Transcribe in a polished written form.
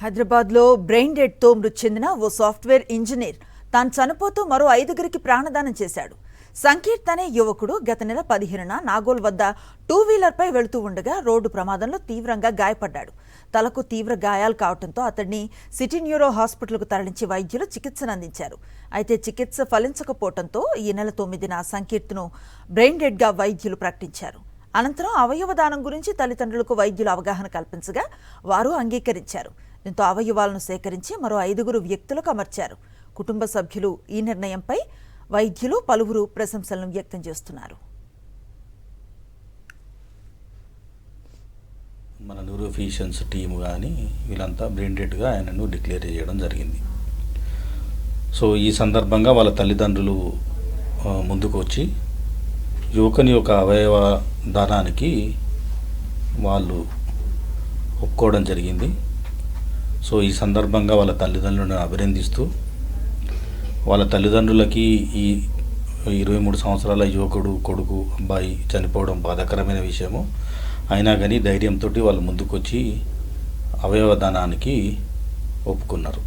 హైదరాబాద్లో బ్రెయిన్ డెడ్తో మృతి చెందిన ఓ సాఫ్ట్వేర్ ఇంజనీర్ తాను చనిపోతూ మరో 5గురికి ప్రాణదానం చేశాడు. సంకీర్త్ అనే యువకుడు గత నెల 15న నాగోల్ వద్ద 2వీలర్పై వెళుతూ ఉండగా రోడ్డు ప్రమాదంలో తీవ్రంగా గాయపడ్డాడు. తలకు తీవ్ర గాయాలు కావడంతో అతడిని సిటీ న్యూరో హాస్పిటల్కు తరలించి వైద్యులు చికిత్సను అందించారు. అయితే చికిత్స ఫలించకపోవడంతో ఈ నెల 9న సంకీర్త్ను బ్రెయిన్ డెడ్గా వైద్యులు ప్రకటించారు. అనంతరం అవయవ దానం గురించి తల్లిదండ్రులకు వైద్యులు అవగాహన కల్పించగా వారు అంగీకరించారు. దీంతో అవయవాలను సేకరించి మరో 5గురు వ్యక్తులకు అమర్చారు. కుటుంబ సభ్యులు ఈ నిర్ణయంపై వైద్యులు పలువురు ప్రశంసలను వ్యక్తం చేస్తున్నారు. మన న్యూరోఫిషియన్స్ టీము కానీ వీళ్ళంతా బ్రెయిన్ డెడ్గా ఆయనను డిక్లేర్ చేయడం జరిగింది. సో ఈ సందర్భంగా వాళ్ళ తల్లిదండ్రులు ముందుకు వచ్చి యువకుని యొక్క అవయవ దానానికి వాళ్ళు ఒప్పుకోవడం జరిగింది. సో ఈ సందర్భంగా వాళ్ళ తల్లిదండ్రులను అభినందిస్తూ వాళ్ళ తల్లిదండ్రులకి ఈ 23 సంవత్సరాల యువకుడు కొడుకు అబ్బాయి చనిపోవడం బాధాకరమైన విషయము అయినా కానీ ధైర్యంతో వాళ్ళు ముందుకొచ్చి అవయవ దానానికి ఒప్పుకున్నారు.